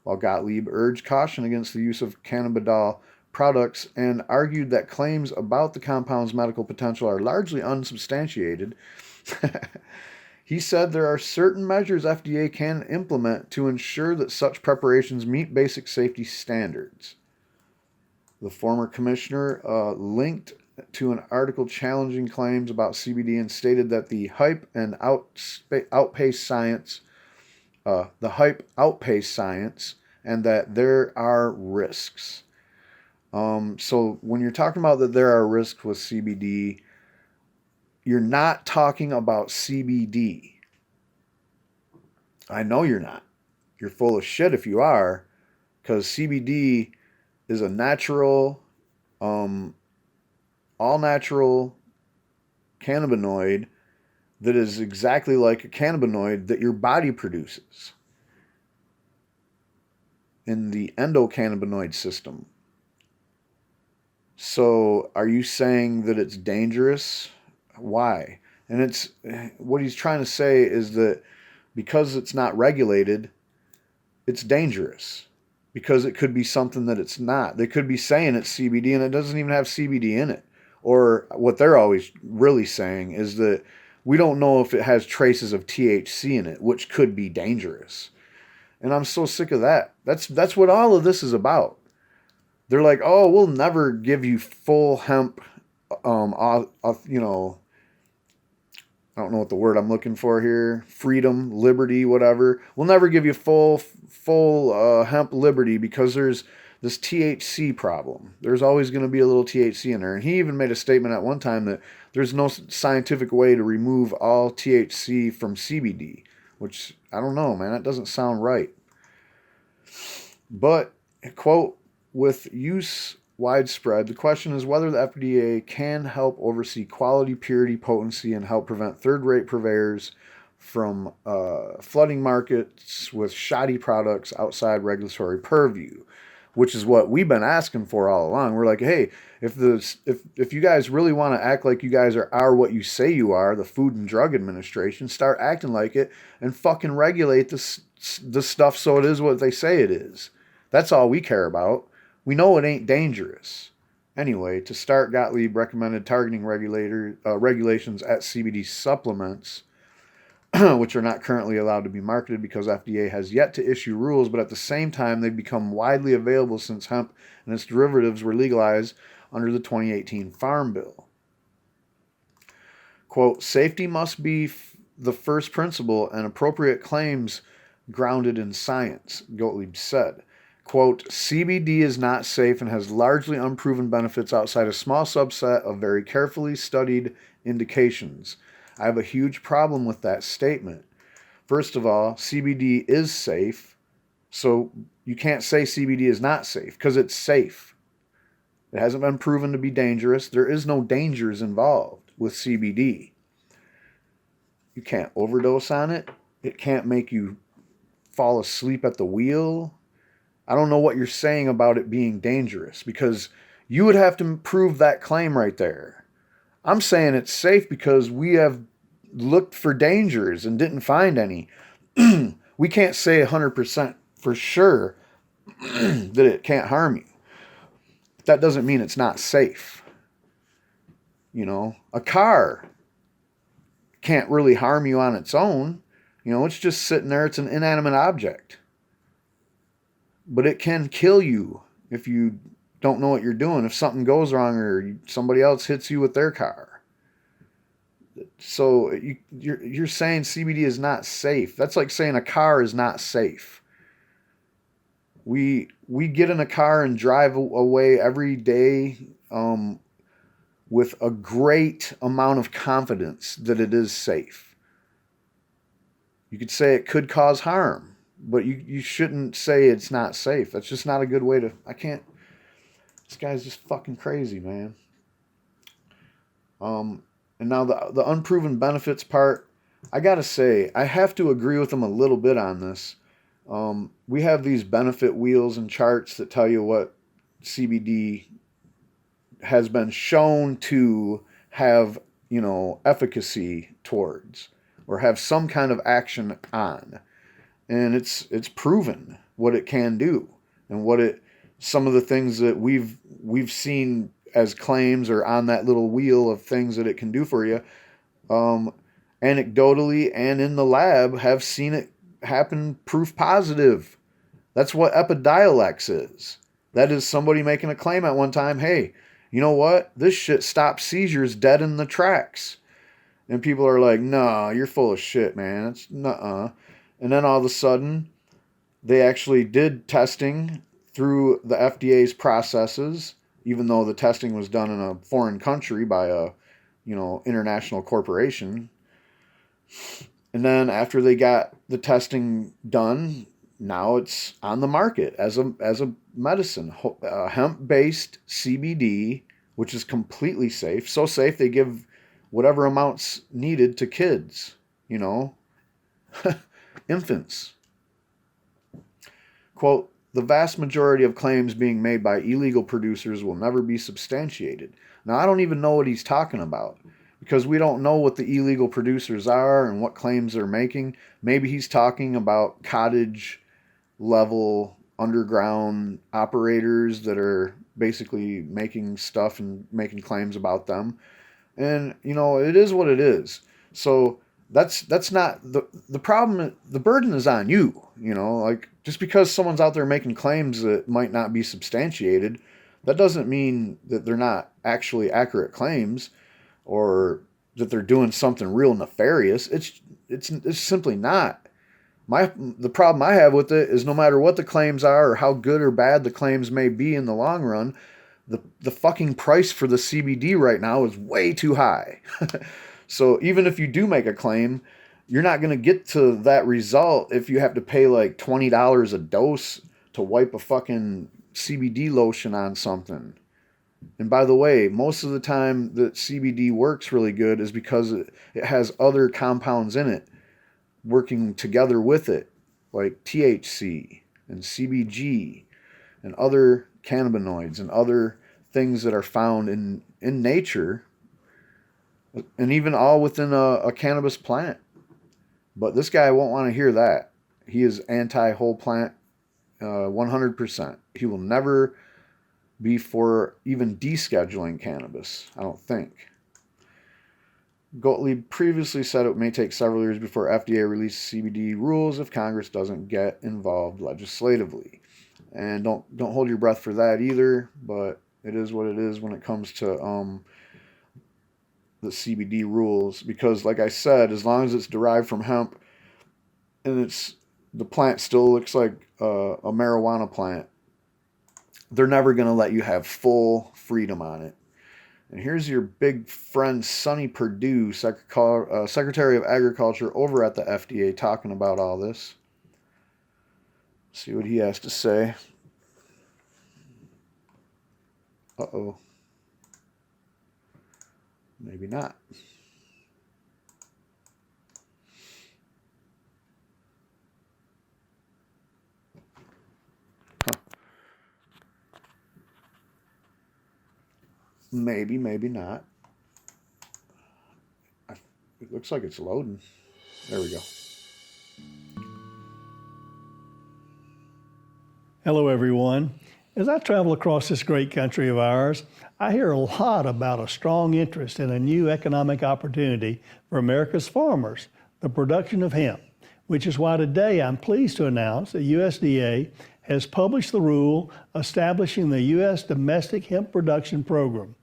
While Gottlieb urged caution against the use of cannabidiol products and argued that claims about the compound's medical potential are largely unsubstantiated, he said there are certain measures FDA can implement to ensure that such preparations meet basic safety standards. The former commissioner linked to an article challenging claims about CBD and stated that the hype outpaced science, and that there are risks. So when you're talking about that there are risks with CBD, you're not talking about CBD. I know you're not. You're full of shit if you are, because CBD is a natural, all natural cannabinoid that is exactly like a cannabinoid that your body produces in the endocannabinoid system. So are you saying that it's dangerous? Why? And it's what he's trying to say is that because it's not regulated, it's dangerous. Because it could be something that it's not. They could be saying it's CBD and it doesn't even have CBD in it. Or what they're always really saying is that we don't know if it has traces of THC in it, which could be dangerous. And I'm so sick of that. That's what all of this is about. They're like, oh, we'll never give you full hemp, I don't know what the word I'm looking for here. Freedom, liberty, whatever. We'll never give you full hemp liberty because there's this THC problem. There's always going to be a little THC in there. And he even made a statement at one time that there's no scientific way to remove all THC from CBD, which I don't know, man. That doesn't sound right. But, quote, with use widespread, the question is whether the FDA can help oversee quality, purity, potency, and help prevent third-rate purveyors from flooding markets with shoddy products outside regulatory purview, which is what we've been asking for all along. We're like, hey, if you guys really want to act like you guys are what you say you are, the Food and Drug Administration, start acting like it and fucking regulate this stuff so it is what they say it is. That's all we care about. We know it ain't dangerous. Anyway, to start, Gottlieb recommended targeting regulations at CBD supplements, which are not currently allowed to be marketed because FDA has yet to issue rules, but at the same time, they've become widely available since hemp and its derivatives were legalized under the 2018 Farm Bill. Quote, safety must be the first principle and appropriate claims grounded in science, Gottlieb said. Quote, CBD is not safe and has largely unproven benefits outside a small subset of very carefully studied indications. I have a huge problem with that statement. First of all, CBD is safe, so you can't say CBD is not safe because it's safe. It hasn't been proven to be dangerous. There is no dangers involved with CBD. You can't overdose on it. It can't make you fall asleep at the wheel. I don't know what you're saying about it being dangerous because you would have to prove that claim right there. I'm saying it's safe because we have looked for dangers and didn't find any. We can't say 100% for sure that it can't harm you. That doesn't mean it's not safe. You know, a car can't really harm you on its own. You know, it's just sitting there. It's an inanimate object. But it can kill you if you don't know what you're doing. If something goes wrong or somebody else hits you with their car. So you're saying CBD is not safe. That's like saying a car is not safe. We get in a car and drive away every day with a great amount of confidence that it is safe. You could say it could cause harm. But you shouldn't say it's not safe. That's just not a good way to... This guy's just fucking crazy, man. And now the unproven benefits part, I gotta say, I have to agree with him a little bit on this. We have these benefit wheels and charts that tell you what CBD has been shown to have, efficacy towards, or have some kind of action on. And it's proven what it can do, and some of the things that we've seen as claims or on that little wheel of things that it can do for you, anecdotally and in the lab, have seen it happen proof positive. That's what Epidiolex is. That is somebody making a claim at one time, hey, you know what? This shit stops seizures dead in the tracks. And people are like, no, you're full of shit, man. It's nuh-uh. And then all of a sudden, they actually did testing through the FDA's processes, even though the testing was done in a foreign country by a, international corporation. And then after they got the testing done, now it's on the market as a medicine, hemp-based CBD, which is completely safe. So safe they give whatever amounts needed to kids, infants. Quote, the vast majority of claims being made by illegal producers will never be substantiated. Now, I don't even know what he's talking about, because we don't know what the illegal producers are and what claims they're making. Maybe he's talking about cottage level underground operators that are basically making stuff and making claims about them. And, it is what it is. So that's not the problem. The burden is on you, like, just because someone's out there making claims that might not be substantiated, that doesn't mean that they're not actually accurate claims or that they're doing something real nefarious. It's simply not. The problem I have with it is no matter what the claims are or how good or bad the claims may be in the long run, the fucking price for the CBD right now is way too high. So even if you do make a claim, you're not going to get to that result if you have to pay like $20 a dose to wipe a fucking CBD lotion on something. And by the way, most of the time that CBD works really good is because it has other compounds in it working together with it, like THC and CBG and other cannabinoids and other things that are found in nature, and even all within a cannabis plant. But this guy won't want to hear that. He is anti-whole plant 100%. He will never be for even descheduling cannabis, I don't think. Gottlieb previously said it may take several years before FDA releases CBD rules if Congress doesn't get involved legislatively. And don't hold your breath for that either, but it is what it is when it comes to the CBD rules, because like I said, as long as it's derived from hemp and the plant still looks like a marijuana plant, they're never going to let you have full freedom on it. And here's your big friend Sonny Perdue, Secretary of Agriculture over at the FDA, talking about all this. See what he has to say. Uh-oh. Maybe not. Huh. Maybe not. It looks like it's loading. There we go. Hello, everyone. As I travel across this great country of ours, I hear a lot about a strong interest in a new economic opportunity for America's farmers, the production of hemp, which is why today I'm pleased to announce that USDA has published the rule establishing the U.S. Domestic Hemp Production Program.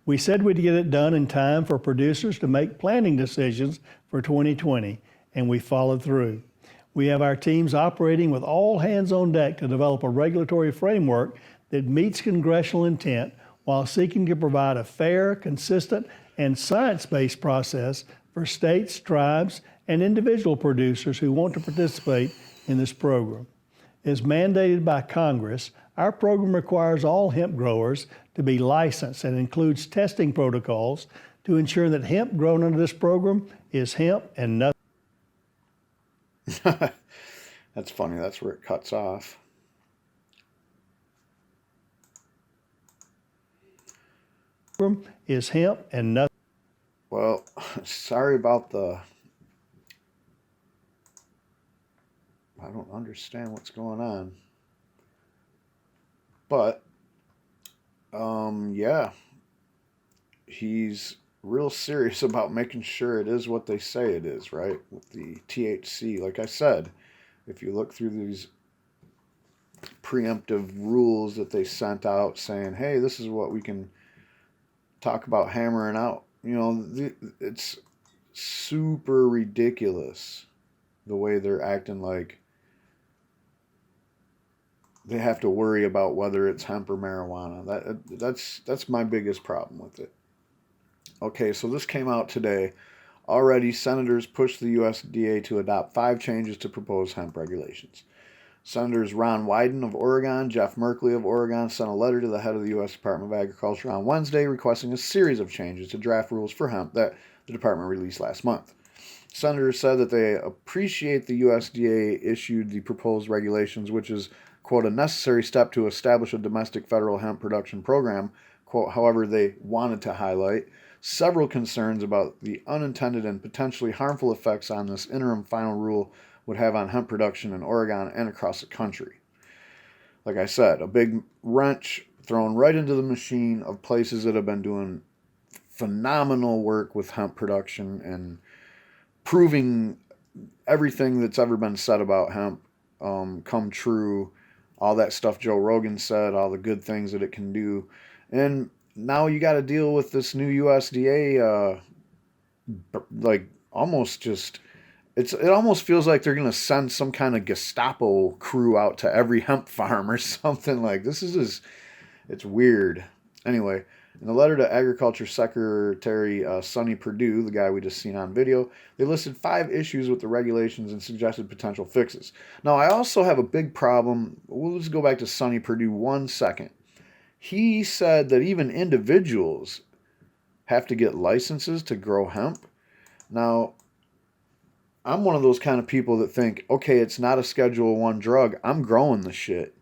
We said we'd get it done in time for producers to make planting decisions for 2020, and we followed through. We have our teams operating with all hands on deck to develop a regulatory framework that meets congressional intent while seeking to provide a fair, consistent, and science-based process for states, tribes, and individual producers who want to participate in this program. As mandated by Congress, our program requires all hemp growers to be licensed and includes testing protocols to ensure that hemp grown under this program is hemp and nothing. That's funny. That's where it cuts off. Is hemp and nothing. Well, sorry about the... I don't understand what's going on. But, yeah. He's real serious about making sure it is what they say it is, right? With the THC. Like I said, if you look through these preemptive rules that they sent out saying, hey, this is what we can talk about hammering out. You know, it's super ridiculous the way they're acting like they have to worry about whether it's hemp or marijuana. That's my biggest problem with it. Okay, so this came out today. Already, senators pushed the USDA to adopt 5 changes to proposed hemp regulations. Senators Ron Wyden of Oregon, Jeff Merkley of Oregon sent a letter to the head of the U.S. Department of Agriculture on Wednesday requesting a series of changes to draft rules for hemp that the department released last month. Senators said that they appreciate the USDA issued the proposed regulations, which is, quote, a necessary step to establish a domestic federal hemp production program. Quote, however, they wanted to highlight several concerns about the unintended and potentially harmful effects on this interim final rule would have on hemp production in Oregon and across the country. Like I said, a big wrench thrown right into the machine of places that have been doing phenomenal work with hemp production and proving everything that's ever been said about hemp come true. All that stuff Joe Rogan said, all the good things that it can do. And now you got to deal with this new USDA, like almost just... It almost feels like they're going to send some kind of Gestapo crew out to every hemp farm or something. Like, this is just, it's weird. Anyway, in the letter to Agriculture Secretary Sonny Perdue, the guy we just seen on video, they listed 5 issues with the regulations and suggested potential fixes. Now, I also have a big problem. We'll just go back to Sonny Perdue 1 second. He said that even individuals have to get licenses to grow hemp. Now, I'm one of those kind of people that think, okay, it's not a Schedule 1 drug. I'm growing the shit.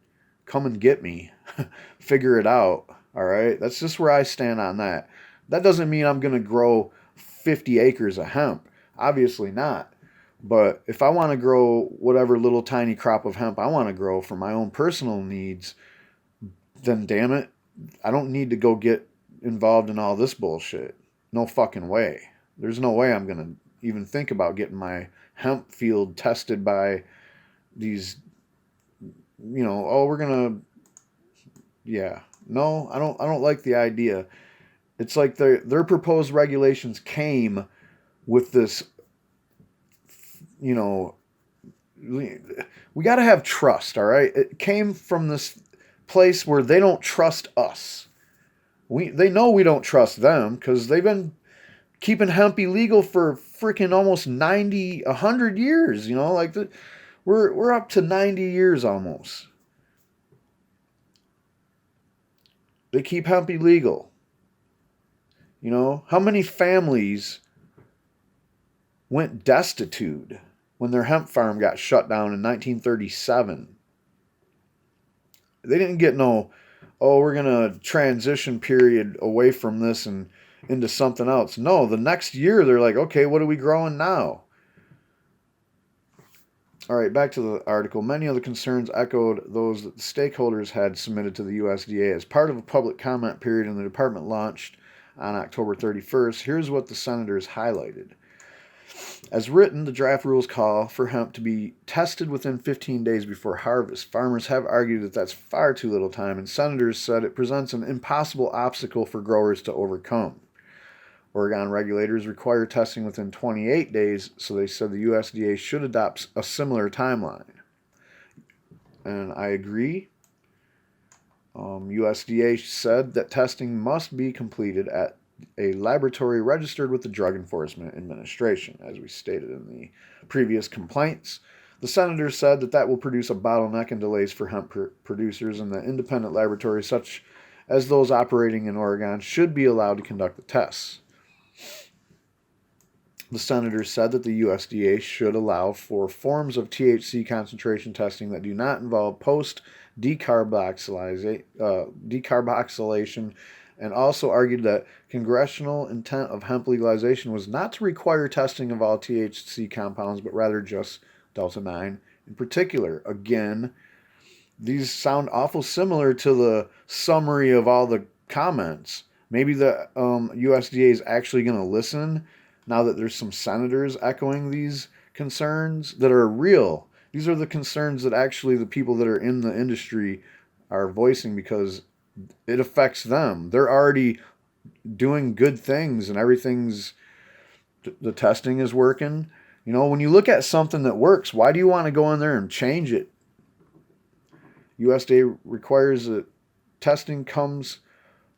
Come and get me. Figure it out. All right? That's just where I stand on that. That doesn't mean I'm going to grow 50 acres of hemp. Obviously not. But if I want to grow whatever little tiny crop of hemp I want to grow for my own personal needs, then damn it, I don't need to go get involved in all this bullshit. No fucking way. There's no way I'm going to even think about getting my hemp field tested by these, you know, oh, we're gonna, yeah, no, I don't like the idea. It's like their proposed regulations came with this, you know, we got to have trust, all right? It came from this place where they don't trust us. They know we don't trust them because they've been keeping hemp illegal for freaking almost 100 years, you know, like we're up to 90 years almost. They keep hemp illegal. You know, how many families went destitute when their hemp farm got shut down in 1937? They didn't get no, oh, we're going to transition period away from this and into something else. No, the next year they're like, okay, what are we growing now? All right, back to the article. Many of the concerns echoed those that the stakeholders had submitted to the USDA as part of a public comment period in the department launched on October 31st. Here's what the senators highlighted. As written, the draft rules call for hemp to be tested within 15 days before harvest. Farmers have argued that that's far too little time, and senators said it presents an impossible obstacle for growers to overcome. Oregon regulators require testing within 28 days, so they said the USDA should adopt a similar timeline. And I agree. USDA said that testing must be completed at a laboratory registered with the Drug Enforcement Administration, as we stated in the previous complaints. The senators said that that will produce a bottleneck and delays for hemp producers, and that independent laboratories such as those operating in Oregon should be allowed to conduct the tests. The senators said that the USDA should allow for forms of THC concentration testing that do not involve decarboxylation, and also argued that congressional intent of hemp legalization was not to require testing of all THC compounds, but rather just Delta-9 in particular. Again, these sound awful similar to the summary of all the comments. Maybe the USDA is actually going to listen now that there's some senators echoing these concerns that are real. These are the concerns that actually the people that are in the industry are voicing, because it affects them. They're already doing good things and the testing is working. You know, when you look at something that works, why do you want to go in there and change it? USDA requires that testing comes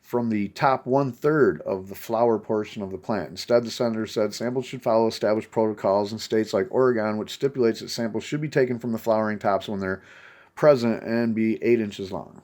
from the top 1/3 of the flower portion of the plant. Instead, the senator said samples should follow established protocols in states like Oregon, which stipulates that samples should be taken from the flowering tops when they're present and be 8 inches long.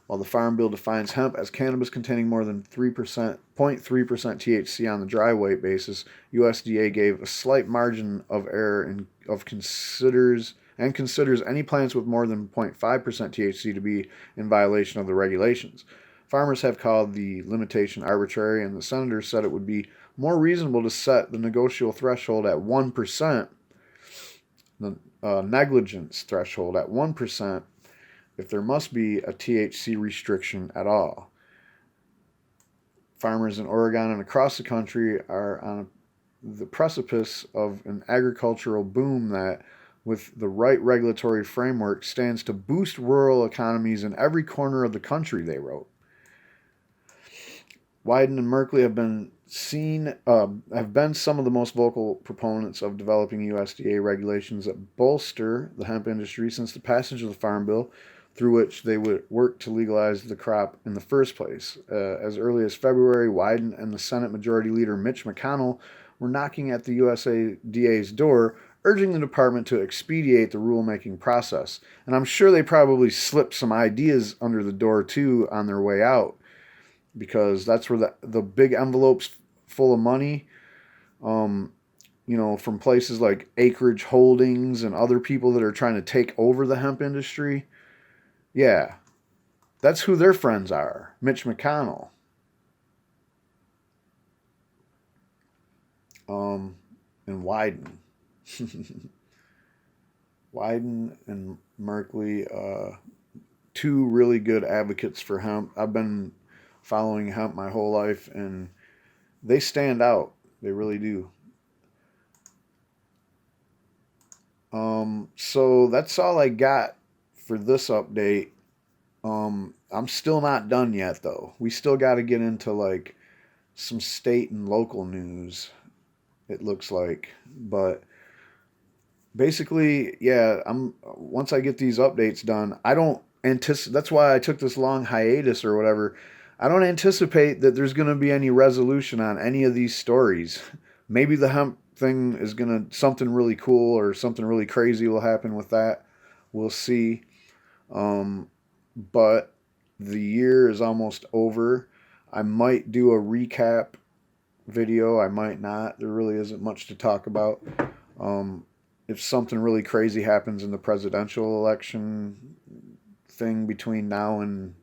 While the Farm Bill defines hemp as cannabis containing more than 0.3% THC on the dry weight basis, USDA gave a slight margin of error and considers any plants with more than 0.5% THC to be in violation of the regulations. Farmers have called the limitation arbitrary, and the senator said it would be more reasonable to set the negotiable threshold at 1%, the negligence threshold at 1%, if there must be a THC restriction at all. Farmers in Oregon and across the country are on the precipice of an agricultural boom that, with the right regulatory framework, stands to boost rural economies in every corner of the country, they wrote. Wyden and Merkley have been some of the most vocal proponents of developing USDA regulations that bolster the hemp industry since the passage of the Farm Bill, through which they would work to legalize the crop in the first place. As early as February, Wyden and the Senate Majority Leader Mitch McConnell were knocking at the USDA's door, urging the department to expedite the rulemaking process. And I'm sure they probably slipped some ideas under the door too on their way out, because that's where the big envelopes full of money, from places like Acreage Holdings and other people that are trying to take over the hemp industry. Yeah, that's who their friends are. Mitch McConnell. And Wyden. Wyden and Merkley, two really good advocates for hemp. I've been following hemp my whole life, and they stand out. They really do. So that's all I got for this update. I'm still not done yet, though. We still got to get into like some state and local news, it looks like. But basically, yeah, once I get these updates done, I don't anticipate, that's why I took this long hiatus or whatever. I don't anticipate that there's going to be any resolution on any of these stories. Maybe the hemp thing is something really cool or something really crazy will happen with that. We'll see. But the year is almost over. I might do a recap video. I might not. There really isn't much to talk about. If something really crazy happens in the presidential election thing between now and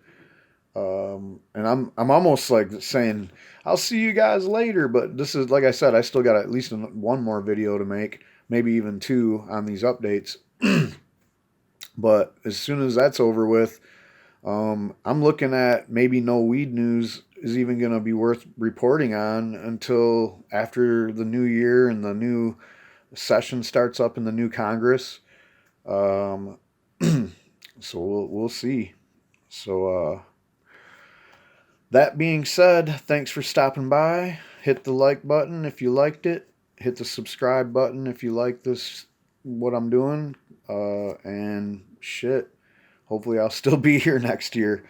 I'm almost like saying I'll see you guys later, but this is, like I said, I still got at least one more video to make, maybe even two on these updates. But as soon as that's over with, I'm looking at maybe no weed news is even going to be worth reporting on until after the new year and the new session starts up in the new Congress. So we'll see. So that being said, thanks for stopping by. Hit the like button if you liked it. Hit the subscribe button if you like what I'm doing. And shit, hopefully I'll still be here next year.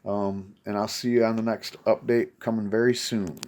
And I'll see you on the next update coming very soon.